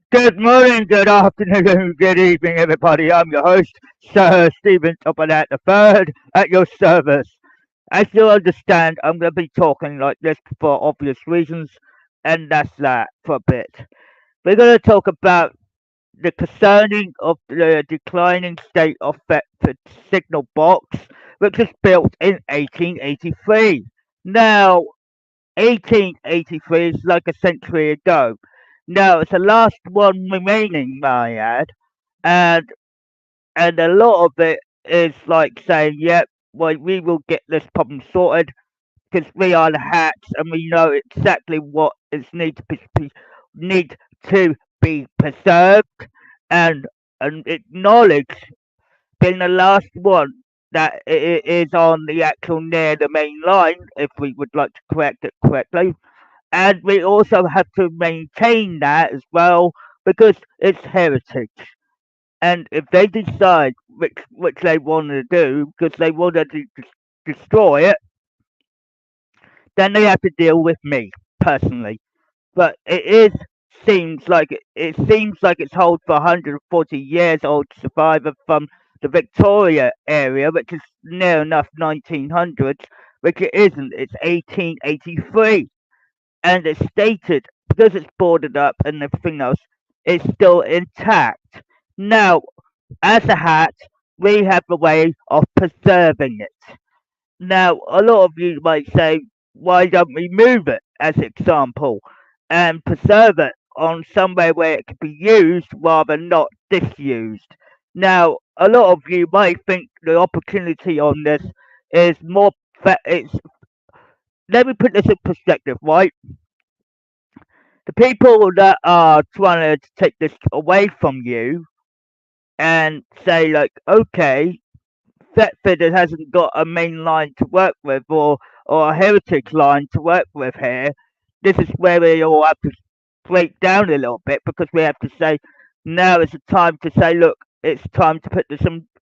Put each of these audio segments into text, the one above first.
Good morning, good afternoon, good evening, everybody. I'm your host, Sir Stephen Topham at the third at your service. As you understand, I'm going to be talking like this for obvious reasons, and that's that for a bit. We're going to talk about the concerning of the declining state of Thetford Signal Box, which was built in 1883. Now, 1883 is like a century ago. No, it's the last one remaining, may I add, and and a lot of it is like saying, "Yep, well, we will get this problem sorted because we are the hats and we know exactly what is need to be preserved and acknowledge being the last one that it is on the actual near the main line, if we would like to correct it correctly." And we also have to maintain that as well because it's heritage. And if they decide which they want to do because they want to destroy it, then they have to deal with me personally. But it is it seems like it's old for 140 years old survivor from the Victoria area, which is near enough 1900s, which it isn't. It's 1883. And it's stated because it's boarded up and everything else, it's still intact. Now, as a hat, we have a way of preserving it. Now, a lot of you might say, why don't we move it, as example, and preserve it on somewhere where it can be used rather than not disused? Now, a lot of you might think the opportunity on this is more. It's, let me put this in perspective, right? The people that are trying to take this away from you and say like, okay, Thetford hasn't got a main line to work with or a heritage line to work with here. This is where we all have to break down a little bit because we have to say now is the time to say, look, it's time to put this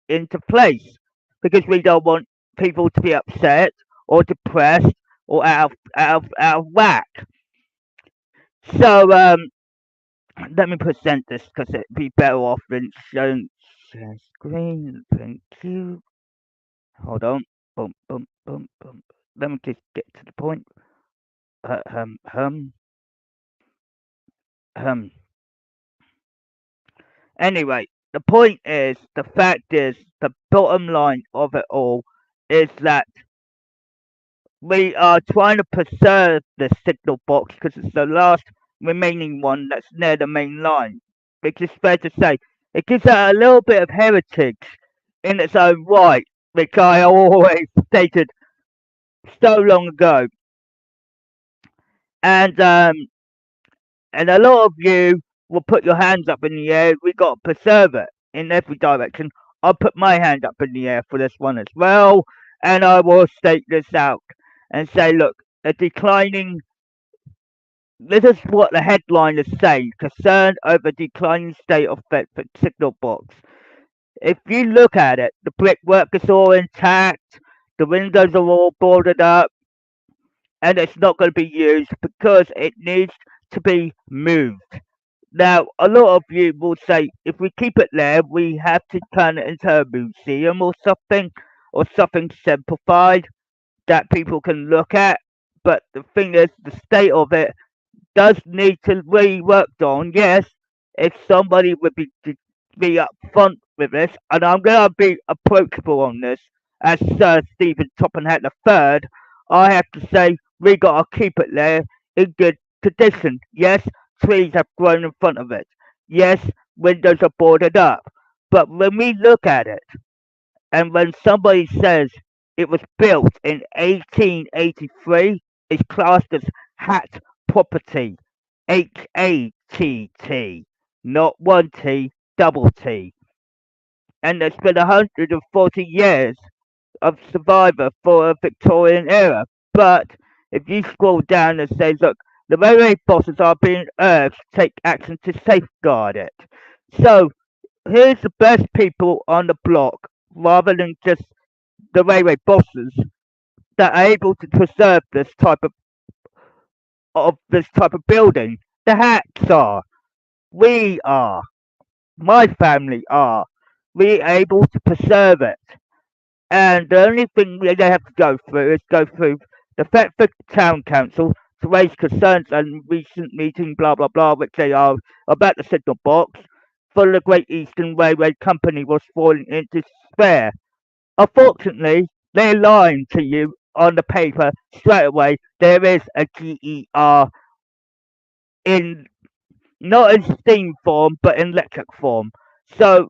into place because we don't want people to be upset or depressed or out of whack. So let me present this because it'd be better off than showing share screen. Thank you. Hold on. Boom, boom, boom, boom. Let me just get to the point. Uh, um, um, um. Anyway, the point is, the fact is, the bottom line of it all is that we are trying to preserve the signal box because it's the last remaining one that's near the main line. Which is fair to say. It gives it a little bit of heritage in its own right, which I always stated so long ago. And and a lot of you will put your hands up in the air. We got to preserve it in every direction. I'll put my hand up in the air for this one as well, and I will state this out and say, look, a declining. This is what the headline is saying: concerned over declining state of Thetford Signal Box. If you look at it, the brickwork is all intact, the windows are all boarded up, and it's not going to be used because it needs to be moved. Now, a lot of you will say if we keep it there, we have to turn it into a museum or something simplified that people can look at. But the thing is, the state of it does need to be worked on. Yes, if somebody would be upfront with this, and I'm going to be approachable on this, as Sir Stephen Topham had the third, I have to say we got to keep it there in good condition. Yes, trees have grown in front of it. Yes, windows are boarded up. But when we look at it, and when somebody says it was built in 1883, it's classed as Hatt property. HATT, not one T, double T. And there's been 140 years of survivor for a Victorian era. But if you scroll down and say, look, the railway bosses are being urged to take action to safeguard it. So here's the best people on the block, rather than just the railway bosses, that are able to preserve this type of building. The hats are. we are, my family are, we able to preserve it. And the only thing they have to go through is go through the Thetford Town Council to raise concerns and recent meeting, blah blah blah, which they are about the signal box for the Great Eastern Railway Company was falling into despair. Unfortunately, they're lying to you on the paper straight away. There is a GER in not in steam form but in electric form. So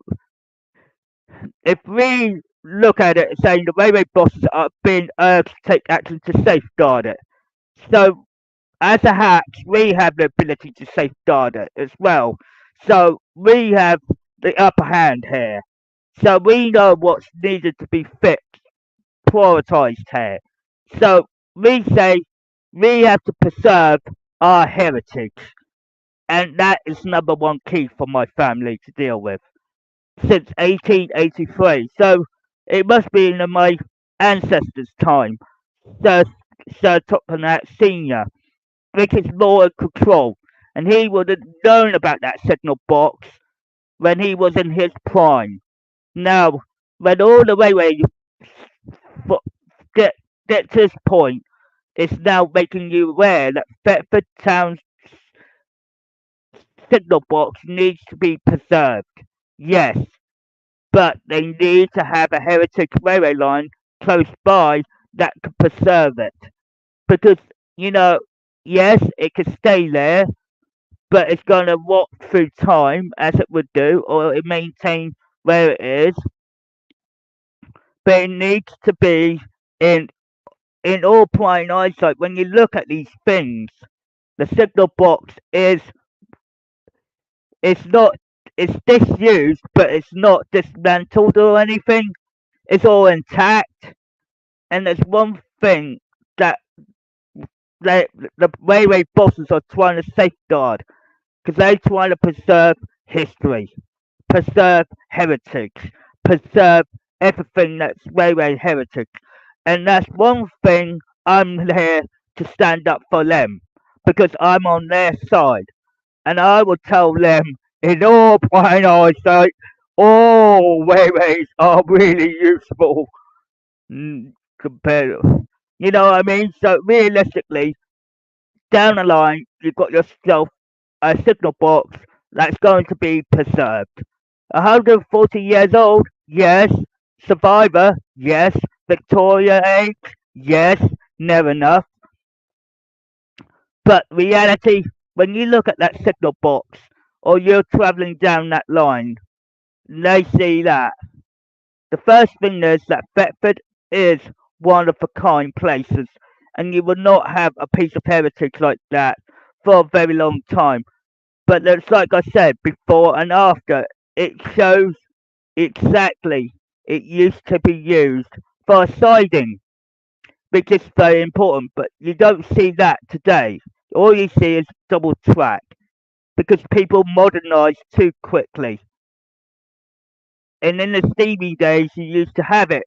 if we look at it saying the railway bosses are being urged to take action to safeguard it. So as a Hatt, we have the ability to safeguard it as well. So we have the upper hand here. So we know what's needed to be fixed, prioritised here. So we say we have to preserve our heritage, and that is number one key for my family to deal with since 1883. So it must be in my ancestors' time, Sir, Sir Topham Senior, which is law and control, and he would have known about that signal box when he was in his prime. Now, when all the railway get get to this point, it's now making you aware that Thetford Town's signal box needs to be preserved. Yes, but they need to have a heritage railway line close by that can preserve it. Because, you know, yes, it could stay there, but it's going to rot through time as it would do, or it maintain where it is. But it needs to be in all plain eyesight. When you look at these things, the signal box is it's not it's disused, but it's not dismantled or anything. It's all intact. And there's one thing that they, the railway bosses are trying to safeguard because they're trying to preserve history, preserve heritage, preserve everything that's railway heritage. And that's one thing I'm here to stand up for them because I'm on their side. And I will tell them in all plain eyesight, all railways are really useful compared to, you know what I mean? So realistically, down the line, you've got yourself a signal box that's going to be preserved. 140 years old, yes. Survivor, yes. Victoria age, yes. Never enough. But reality, when you look at that signal box, or you're travelling down that line, they see that. The first thing is that Thetford is one of a kind places, and you will not have a piece of heritage like that for a very long time. But it's like I said, before and after, it shows exactly it used to be used for siding, which is very important. But you don't see that today. All you see is double track because people modernise too quickly. And in the steamy days, you used to have it.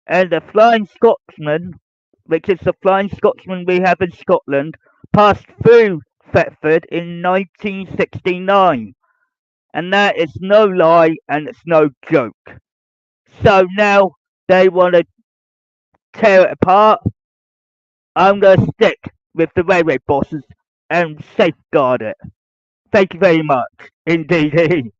And the Flying Scotsman, which is the Flying Scotsman we have in Scotland, passed through Thetford in 1969. And that is no lie and it's no joke. So now they want to tear it apart. I'm going to stick with the railway bosses and safeguard it. Thank you very much, indeed.